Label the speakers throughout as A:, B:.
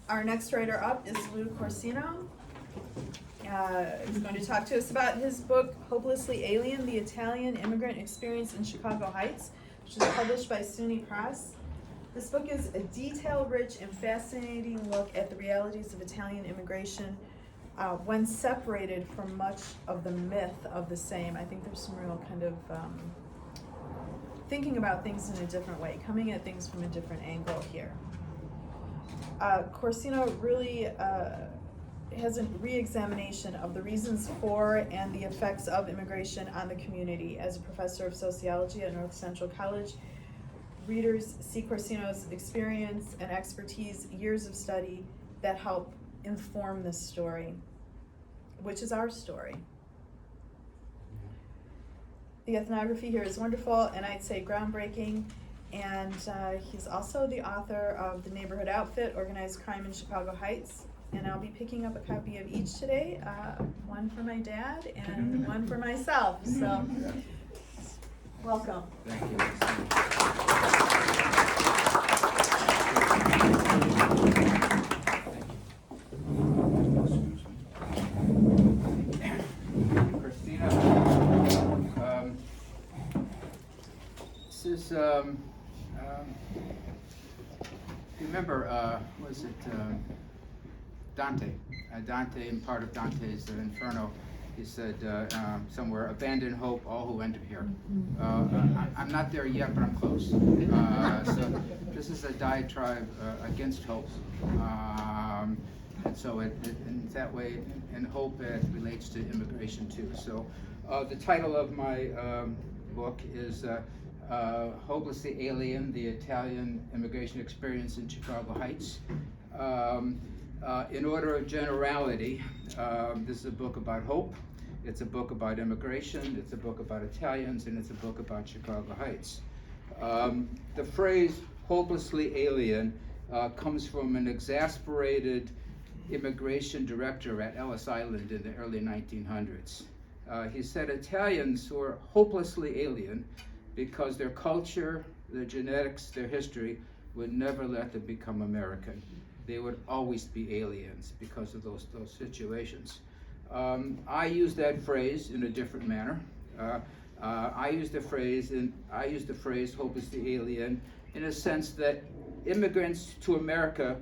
A: Our next writer up is Lou Corsino. He's going to talk to us about his book, Hopelessly Alien, The Italian Immigrant Experience in Chicago Heights, which is published by SUNY Press. This book is a detail-rich and fascinating look at the realities of Italian immigration when separated from much of the myth of the same. I think there's some real kind of thinking about things in a different way, coming at things from a different angle here. Corsino really has a re-examination of the reasons for and the effects of immigration on the community. As a professor of sociology at North Central College, readers see Corsino's experience and expertise, years of study that help inform this story, which is our story. The ethnography here is wonderful and I'd say groundbreaking, and he's also the author of The Neighborhood Outfit, Organized Crime in Chicago Heights, and I'll be picking up a copy of each today, one for my dad and one for myself, so welcome.
B: Thank you. Christina, this is, remember, was it Dante? Dante, in part of Dante's Inferno, he said somewhere, abandon hope, all who enter here. I'm not there yet, but I'm close. So this is a diatribe against hope. And so in that way, and hope relates to immigration too. So the title of my book is Hopelessly Alien, The Italian Immigration Experience in Chicago Heights. In order of generality, this is a book about hope, it's a book about immigration, it's a book about Italians, and it's a book about Chicago Heights. The phrase hopelessly alien comes from an exasperated immigration director at Ellis Island in the early 1900s. He said Italians were hopelessly alien because their culture, their genetics, their history would never let them become American. They would always be aliens because of those situations. I use that phrase in a different manner. I use the phrase hopelessly alien in a sense that immigrants to America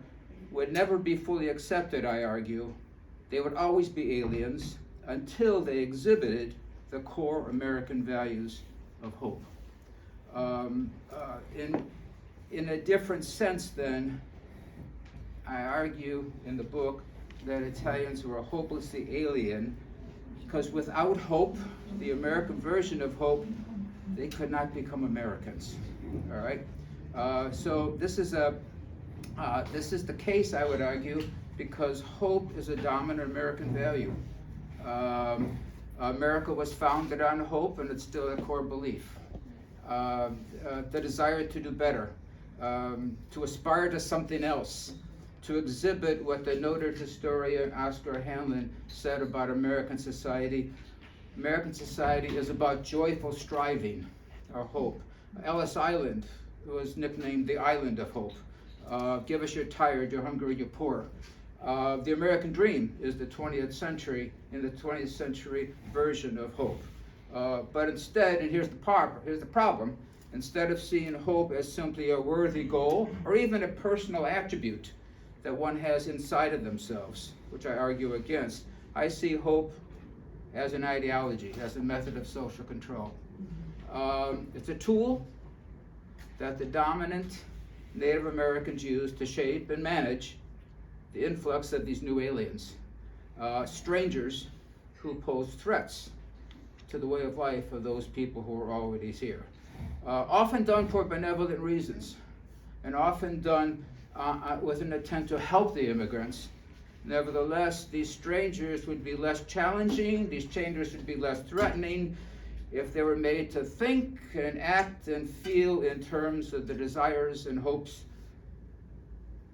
B: would never be fully accepted, I argue. They would always be aliens until they exhibited the core American values of hope. In a different sense then, I argue in the book that Italians were hopelessly alien because without hope, the American version of hope, they could not become Americans. All right. So this is the case, I would argue, because hope is a dominant American value. America was founded on hope, and it's still a core belief. The desire to do better, to aspire to something else, to exhibit what the noted historian Oscar Hanlon said about American society. American society is about joyful striving, or hope. Ellis Island was nicknamed the Island of Hope. Give us your tired, your hungry, your poor. The American dream is the 20th century, in the 20th century version of hope. But instead, and here's the problem, instead of seeing hope as simply a worthy goal, or even a personal attribute that one has inside of themselves, which I argue against, I see hope as an ideology, as a method of social control. It's a tool that the dominant Native Americans use to shape and manage the influx of these new aliens, strangers who pose threats to the way of life of those people who are already here. Often done for benevolent reasons, and often done with an intent to help the immigrants. Nevertheless, these strangers would be less challenging, these strangers would be less threatening if they were made to think and act and feel in terms of the desires and hopes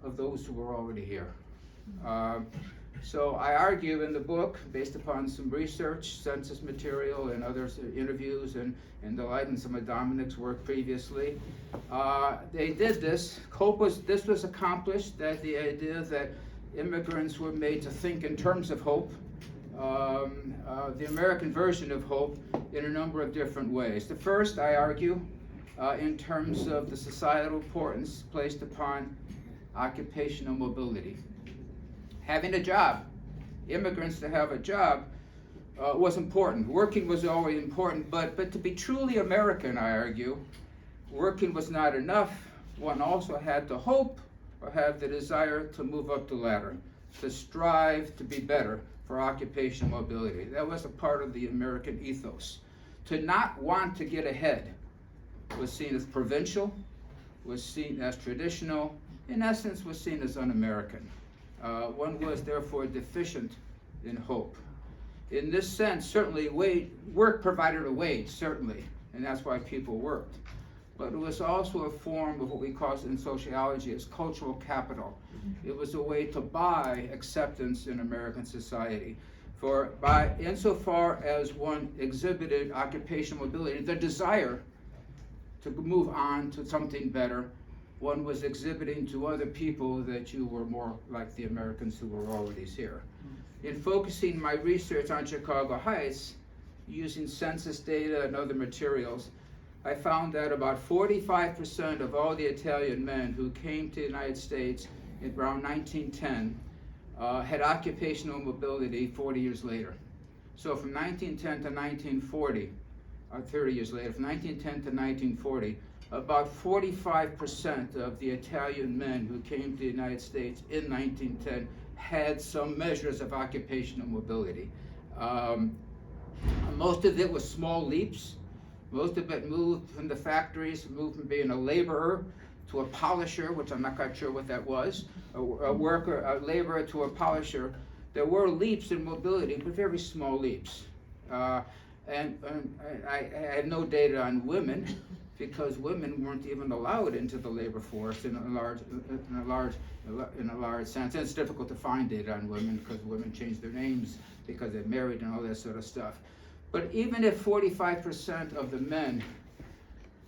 B: of those who were already here. So I argue in the book, based upon some research, census material, and other interviews and the like, and some of Dominic's work previously, they did this. This was accomplished, that the idea that immigrants were made to think in terms of hope, the American version of hope, in a number of different ways. The first, I argue, in terms of the societal importance placed upon occupational mobility. Having a job, immigrants to have a job was important. Working was always important, but to be truly American, I argue, working was not enough. One also had to hope or have the desire to move up the ladder, to strive to be better for occupational mobility. That was a part of the American ethos. To not want to get ahead was seen as provincial, was seen as traditional, in essence was seen as un-American. One was therefore deficient in hope. In this sense, certainly work provided a wage, certainly, and that's why people worked. But it was also a form of what we call in sociology as cultural capital. It was a way to buy acceptance in American society. Insofar as one exhibited occupational mobility, the desire to move on to something better, one was exhibiting to other people that you were more like the Americans who were already here. In focusing my research on Chicago Heights, using census data and other materials, I found that about 45% of all the Italian men who came to the United States in around 1910 had occupational mobility 40 years later. So from 1910 to 1940, or 30 years later, from 1910 to 1940, about 45% of the Italian men who came to the United States in 1910 had some measures of occupational mobility. Most of it was small leaps. Most of it moved from the factories, moved from being a laborer to a polisher, which I'm not quite sure what that was, a laborer to a polisher. There were leaps in mobility, but very small leaps. And I had no data on women, because women weren't even allowed into the labor force in a large sense. And it's difficult to find data on women because women changed their names because they're married and all that sort of stuff. But even if 45% of the men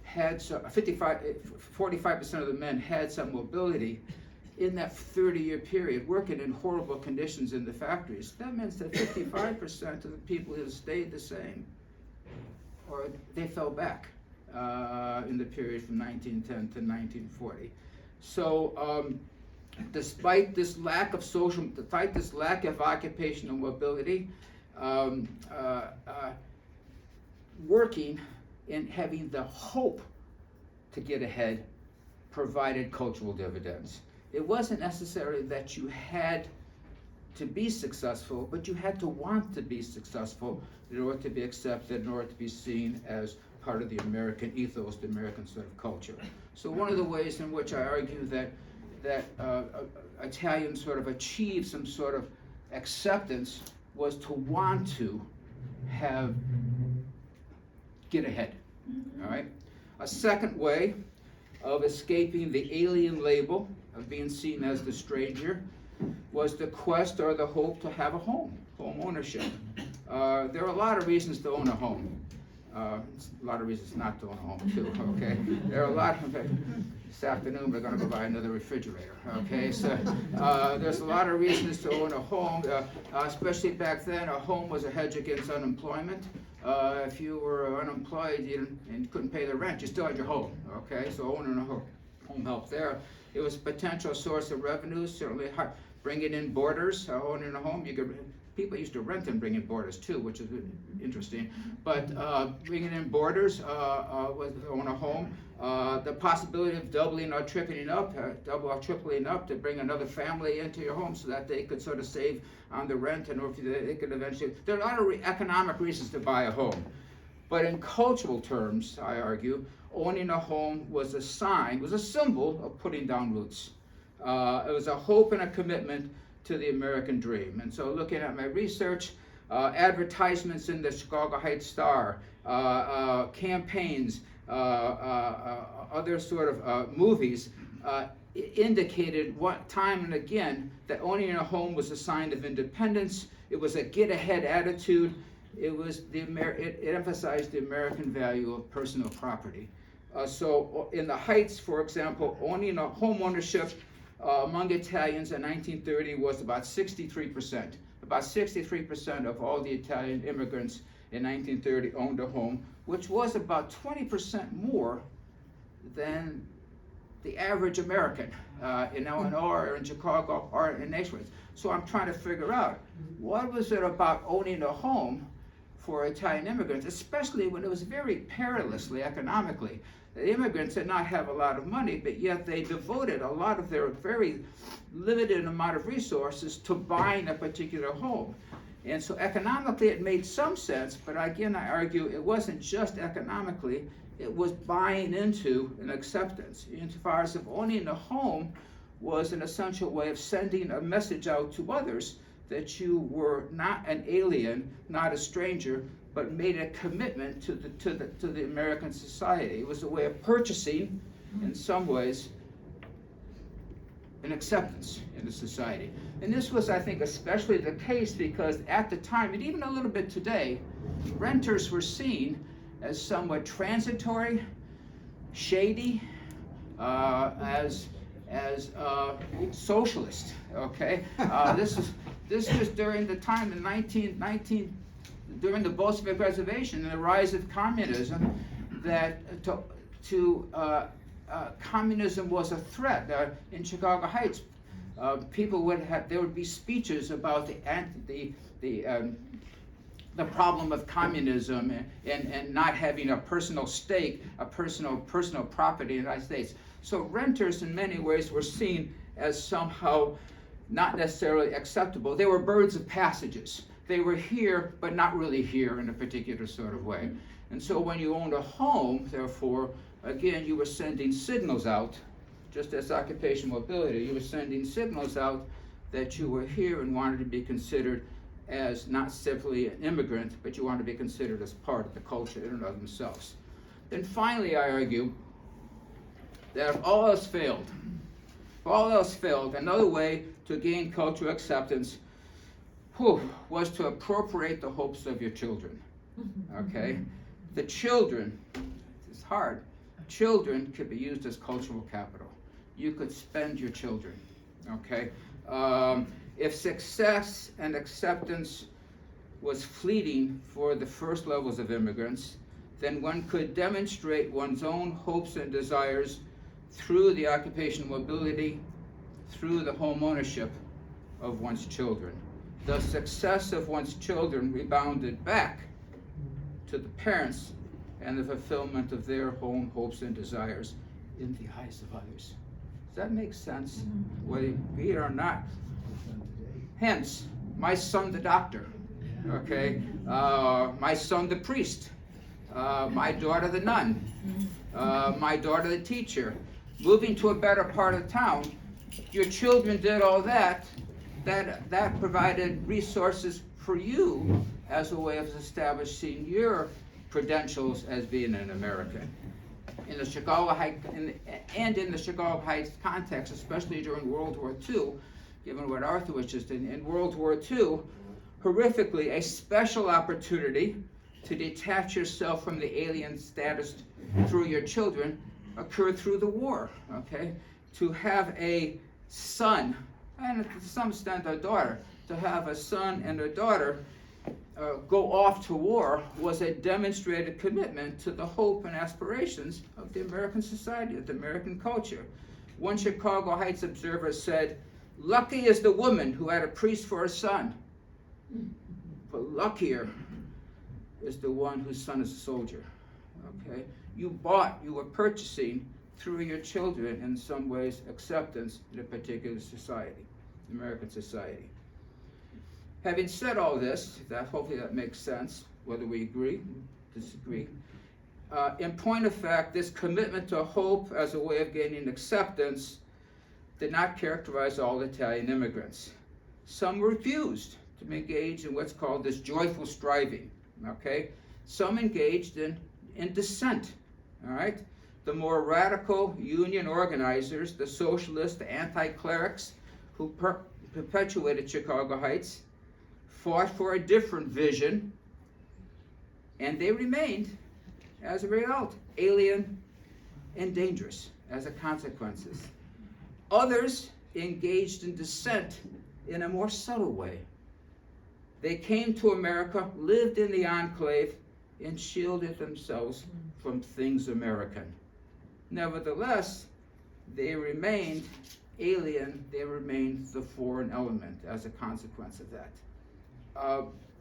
B: had 45% of the men had some mobility in that 30-year period, working in horrible conditions in the factories, that means that 55% of the people either stayed the same or they fell back in the period from 1910 to 1940. So despite this lack of occupational mobility, working and having the hope to get ahead provided cultural dividends. It wasn't necessary that you had to be successful, but you had to want to be successful in order to be accepted, in order to be seen as part of the American ethos, the American sort of culture. So one of the ways in which I argue that Italians sort of achieved some sort of acceptance was to want to get ahead, all right? A second way of escaping the alien label of being seen as the stranger was the quest or the hope to have a home ownership. There are a lot of reasons to own a home. A lot of reasons not to own a home too, okay? There are a lot of, this afternoon we're gonna go buy another refrigerator, okay? So there's a lot of reasons to own a home, especially back then. A home was a hedge against unemployment. If you were unemployed and couldn't pay the rent, you still had your home, okay? So owning a home helped there. It was a potential source of revenue, certainly bringing in boarders, owning a home. People used to rent and bring in boarders too, which is interesting. But bringing in boarders was own a home. The possibility of doubling or tripling up to bring another family into your home so that they could sort of save on the rent, and or they could eventually. There are a lot of economic reasons to buy a home. But in cultural terms, I argue, owning a home was a sign, was a symbol of putting down roots. It was a hope and a commitment to the American dream. And so looking at my research, advertisements in the Chicago Heights Star, campaigns, other sort of movies indicated time and again that owning a home was a sign of independence. It was a get-ahead attitude. It emphasized the American value of personal property. So in the Heights, for example, owning a home ownership among Italians in 1930 was about 63%. About 63% of all the Italian immigrants in 1930 owned a home, which was about 20% more than the average American in Illinois or in Chicago or in nationwide. So I'm trying to figure out, what was it about owning a home for Italian immigrants, especially when it was very perilously economically. The immigrants did not have a lot of money, but yet they devoted a lot of their very limited amount of resources to buying a particular home. And so economically it made some sense, but again I argue it wasn't just economically, it was buying into an acceptance. Insofar as if owning a home was an essential way of sending a message out to others that you were not an alien, not a stranger, but made a commitment to the American society. It was a way of purchasing, in some ways, an acceptance in the society. And this was, I think, especially the case because at the time, and even a little bit today, renters were seen as somewhat transitory, shady, as socialist. Okay, this was during the time in 1919, during the Bolshevik Reservation and the rise of communism, that communism was a threat. In Chicago Heights, people there would be speeches about the problem of communism and not having a personal stake, a personal property in the United States. So renters in many ways were seen as somehow not necessarily acceptable. They were birds of passages. They were here, but not really here in a particular sort of way. And so when you owned a home, therefore, again, you were sending signals out, just as occupational mobility, you were sending signals out that you were here and wanted to be considered as not simply an immigrant, but you wanted to be considered as part of the culture in and of themselves. Then finally, I argue that if all else failed, another way to gain cultural acceptance was to appropriate the hopes of your children. Okay? The children, it's hard, children could be used as cultural capital. You could spend your children. Okay? If success and acceptance was fleeting for the first levels of immigrants, then one could demonstrate one's own hopes and desires through the occupational mobility, through the home ownership of one's children. The success of one's children rebounded back to the parents and the fulfillment of their own hopes and desires in the eyes of others. Does that make sense? Whether you agree or not. Hence, my son the doctor, okay? My son the priest, my daughter the nun, my daughter the teacher. Moving to a better part of town, your children did all that provided resources for you as a way of establishing your credentials as being an American. In the Chicago Heights, in the Chicago Heights context, especially during World War II, given what Arthur was just in World War II, horrifically, a special opportunity to detach yourself from the alien status through your children occurred through the war, okay? To have a son, and to some extent a daughter, to have a son and a daughter go off to war was a demonstrated commitment to the hope and aspirations of the American society, of the American culture. One Chicago Heights observer said, "Lucky is the woman who had a priest for a son, but luckier is the one whose son is a soldier." Okay? You were purchasing through your children in some ways acceptance in a particular society, American society. Having said all this, hopefully that makes sense, whether we agree, disagree. In point of fact, this commitment to hope as a way of gaining acceptance did not characterize all Italian immigrants. Some refused to engage in what's called this joyful striving, okay? Some engaged in dissent, all right? the more radical union organizers, the socialists, the anti-clerics who perpetuated Chicago Heights, fought for a different vision, and they remained, as a result, alien and dangerous as a consequences. Others engaged in dissent in a more subtle way. They came to America, lived in the enclave, and shielded themselves from things American. Nevertheless, they remained alien, they remained the foreign element as a consequence of that.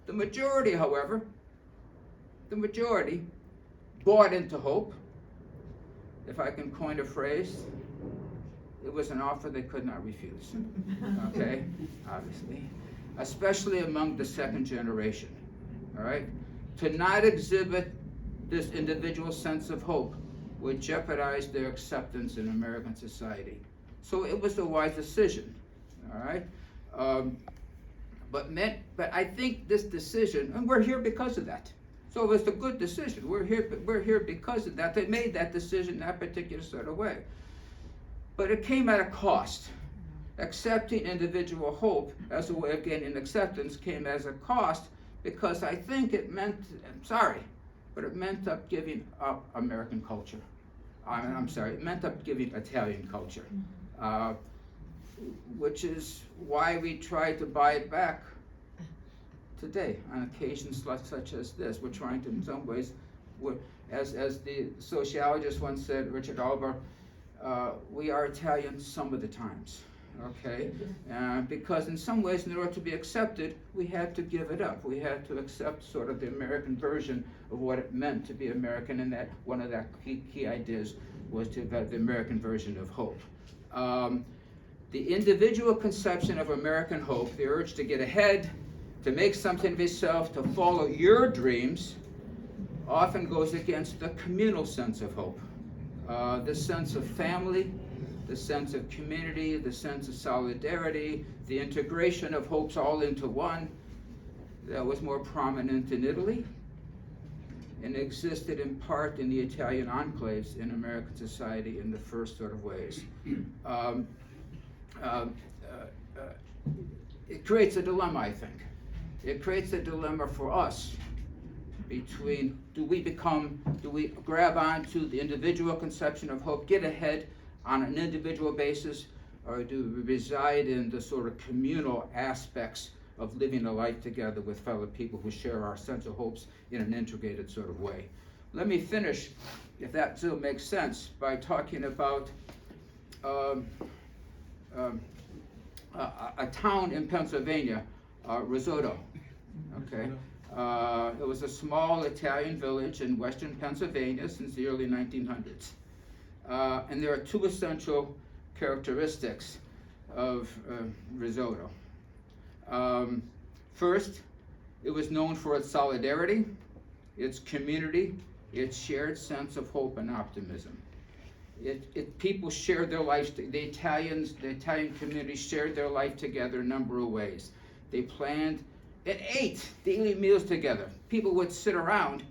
B: The majority, however, bought into hope. If I can coin a phrase, it was an offer they could not refuse, okay, obviously, especially among the second generation, all right? To not exhibit this individual sense of hope would jeopardize their acceptance in American society. So it was a wise decision, all right? But I think this decision, and we're here because of that. So it was a good decision. We're here because of that. They made that decision that particular sort of way. But it came at a cost. Accepting individual hope as a way of gaining acceptance came as a cost because I think it meant, I'm sorry, but it meant up giving up American culture. It meant up giving Italian culture, which is why we try to buy it back today on occasions such as this. We're trying to, in some ways, as the sociologist once said, Richard Alber, we are Italian some of the times, okay? Because in some ways, in order to be accepted, we had to give it up. We had to accept sort of the American version of what it meant to be American, and that one of the key ideas was to have the American version of hope. The individual conception of American hope, the urge to get ahead, to make something of yourself, to follow your dreams, often goes against the communal sense of hope. The sense of family, the sense of community, the sense of solidarity, the integration of hopes all into one, that was more prominent in Italy and existed in part in the Italian enclaves in American society in the first sort of ways. It creates a dilemma, I think. It creates a dilemma for us between do we grab onto the individual conception of hope, get ahead on an individual basis, or do we reside in the sort of communal aspects of living a life together with fellow people who share our sense of hopes in an integrated sort of way. Let me finish, if that still makes sense, by talking about a town in Pennsylvania, Risotto, okay? It was a small Italian village in western Pennsylvania since the early 1900s. And there are two essential characteristics of Risotto. First, it was known for its solidarity, its community, its shared sense of hope and optimism. People shared their lives, the Italian community shared their life together in a number of ways. They planned and ate daily meals together. People would sit around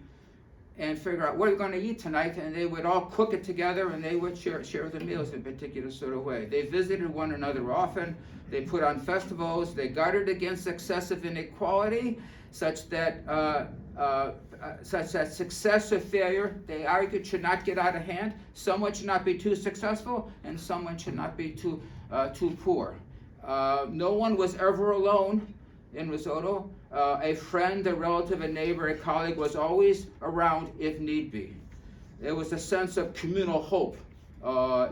B: and figure out what are we going to eat tonight, and they would all cook it together, and they would share the meals in a particular sort of way. They visited one another often. They put on festivals. They guarded against excessive inequality, such that success or failure, they argued, should not get out of hand. Someone should not be too successful, and someone should not be too poor. No one was ever alone in Risotto. A friend, a relative, a neighbor, a colleague was always around if need be. There was a sense of communal hope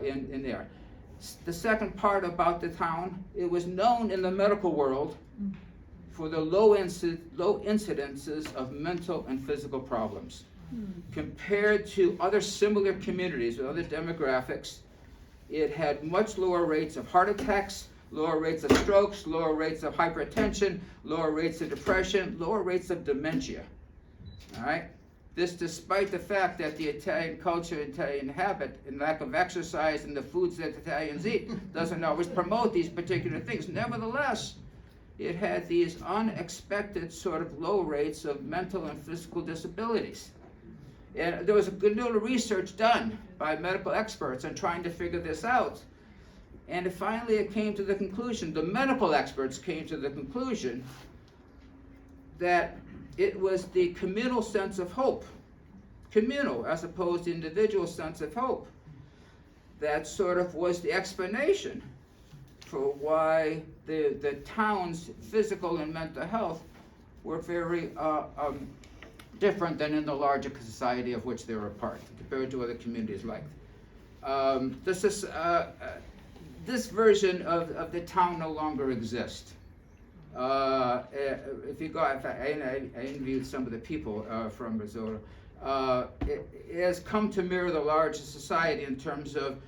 B: in there. The second part about the town, it was known in the medical world for the low incidences of mental and physical problems. Compared to other similar communities with other demographics, it had much lower rates of heart attacks, lower rates of strokes, lower rates of hypertension, lower rates of depression, lower rates of dementia. All right? This despite the fact that the Italian culture, Italian habit, and lack of exercise and the foods that Italians eat doesn't always promote these particular things. Nevertheless, it had these unexpected sort of low rates of mental and physical disabilities. And there was a good deal of research done by medical experts on trying to figure this out. And finally it came to the conclusion, the medical experts came to the conclusion that it was the communal sense of hope, communal as opposed to individual sense of hope, that sort of was the explanation for why the town's physical and mental health were very different than in the larger society of which they were a part, compared to other communities like. This version of the town no longer exists. If you go, I interviewed some of the people from Brazil. It has come to mirror the larger society in terms of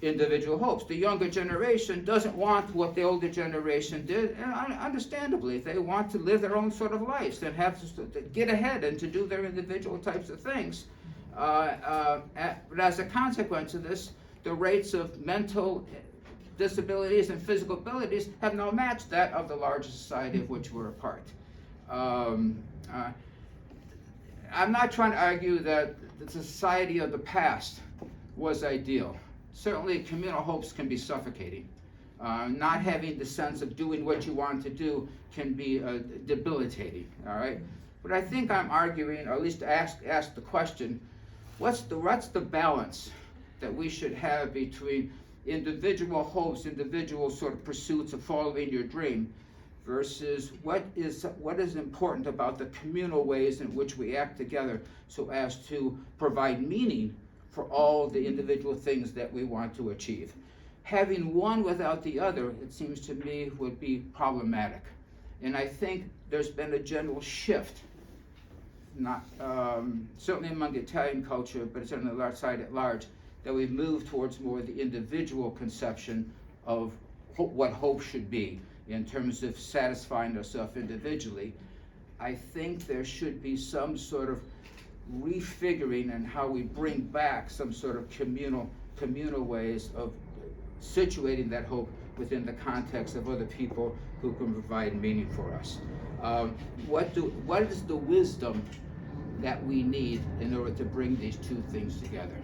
B: individual hopes. The younger generation doesn't want what the older generation did, and understandably, they want to live their own sort of lives and have to get ahead and to do their individual types of things. But as a consequence of this, the rates of mental disabilities and physical abilities have now matched that of the larger society of which we're a part. I'm not trying to argue that the society of the past was ideal. Certainly communal hopes can be suffocating. Not having the sense of doing what you want to do can be debilitating, all right? But I think I'm arguing, or at least ask the question, what's the balance that we should have between individual hopes, individual sort of pursuits of following your dream, versus what is important about the communal ways in which we act together so as to provide meaning for all the individual things that we want to achieve. Having one without the other, it seems to me, would be problematic. And I think there's been a general shift, not certainly among the Italian culture, but certainly the large side at large, that we've moved towards more the individual conception of what hope should be in terms of satisfying ourselves individually. I think there should be some sort of refiguring and how we bring back some sort of communal ways of situating that hope within the context of other people who can provide meaning for us. What is the wisdom that we need in order to bring these two things together?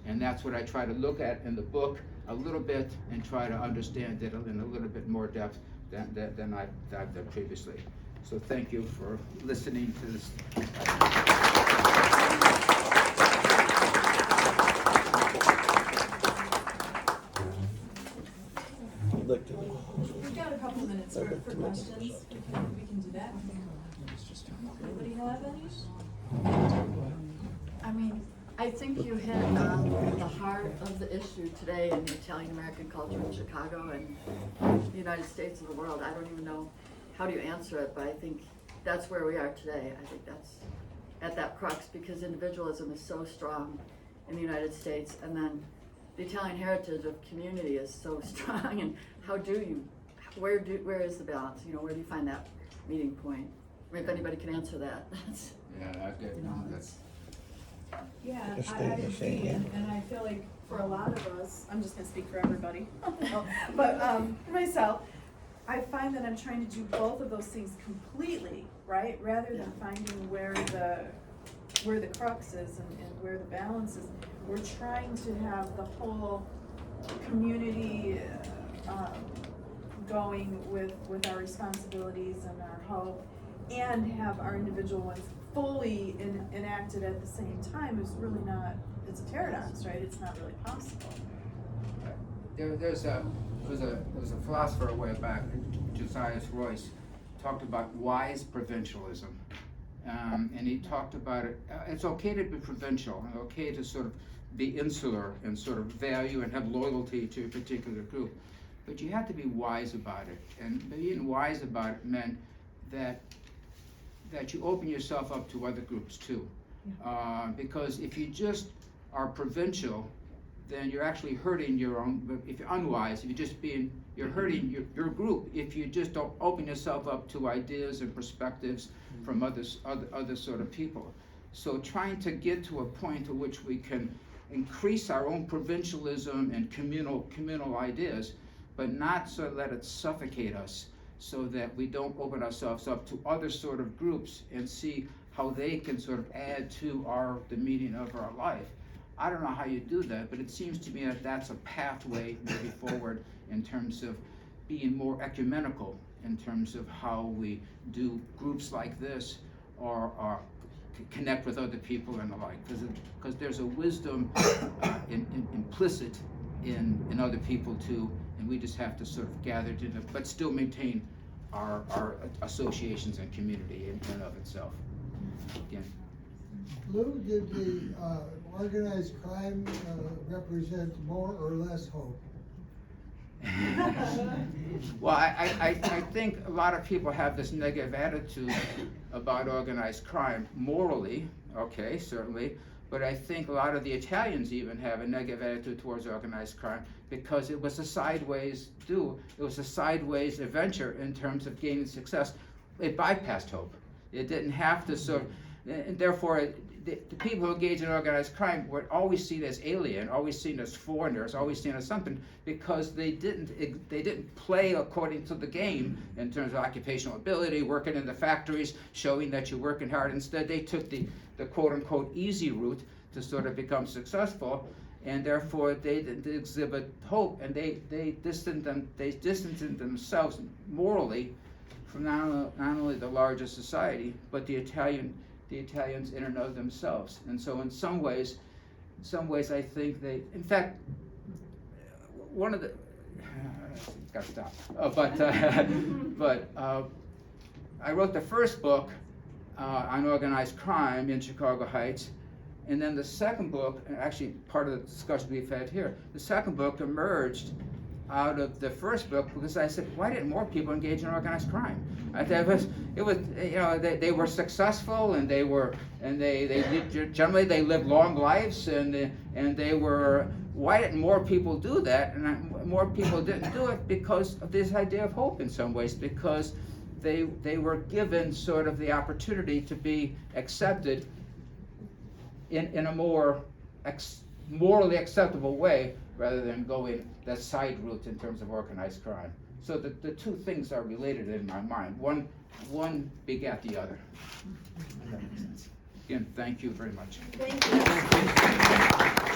B: And that's what I try to look at in the book a little bit and try to understand it in a little bit more depth than I've done previously. So thank you for listening to this.
A: We've got a couple minutes for questions. We can do that. Anybody have any?
C: I mean, I think you hit on the heart of the issue today in the Italian-American culture in Chicago and the United States of the world. I don't even know how do you answer it, but I think that's where we are today. I think that's at that crux, because individualism is so strong in the United States, and then the Italian heritage of community is so strong. And where is the balance? You know, where do you find that meeting point? I mean, if anybody can answer that, that's.
B: Yeah, that's.
A: Yeah, I agree, and I feel like for a lot of us, I'm just gonna speak for everybody, but for myself, I find that I'm trying to do both of those things completely, right? Rather than finding where the crux is and where the balance is. We're trying to have the whole community going with our responsibilities and our hope, and have our individual ones fully enacted at the same time is really not, it's a paradox, right? It's not really possible.
B: There was a philosopher way back, Josiah Royce, talked about wise provincialism. And he talked about it, it's okay to be provincial, and okay to sort of be insular and sort of value and have loyalty to a particular group. But you have to be wise about it. And being wise about it meant that you open yourself up to other groups too. Because if you just are provincial, then you're actually hurting your own. But if you're unwise, you're hurting your group if you just don't open yourself up to ideas and perspectives from other sort of people. So trying to get to a point at which we can increase our own provincialism and communal ideas, but not so let it suffocate us, so that we don't open ourselves up to other sort of groups and see how they can sort of add to the meaning of our life. I don't know how you do that, but it seems to me that that's a pathway maybe forward in terms of being more ecumenical in terms of how we do groups like this or connect with other people and the like, because there's a wisdom implicit in other people too, and we just have to sort of gather to them, but still maintain our associations and community in and of itself. Again.
D: Lou, did the organized crime represent more or less hope?
B: Well, I think a lot of people have this negative attitude about organized crime morally, okay, certainly, but I think a lot of the Italians even have a negative attitude towards organized crime because it was a sideways it was a sideways adventure in terms of gaining success. It bypassed hope. It didn't have to sort of, and therefore the people who engage in organized crime were always seen as alien, always seen as foreigners, always seen as something, because they didn't play according to the game in terms of occupational ability, working in the factories, showing that you're working hard. Instead, they took the quote-unquote easy route to sort of become successful, and therefore they exhibit hope, and they distanced themselves morally from not only the larger society, but the Italians in and of themselves. And so in some ways I think in fact, one of the, gotta stop, but I wrote the first book on organized crime in Chicago Heights, and then the second book, actually part of the discussion we've had here, the second book emerged out of the first book because I said, why didn't more people engage in organized crime? I thought it was you know, they were successful, and generally they lived long lives, and they were, why didn't more people do that? And more people didn't do it because of this idea of hope in some ways, because they were given sort of the opportunity to be accepted in a more morally acceptable way, rather than going that side route in terms of organized crime. So the two things are related in my mind. One begat the other. If that makes sense. Again, thank you very much.
A: Thank you.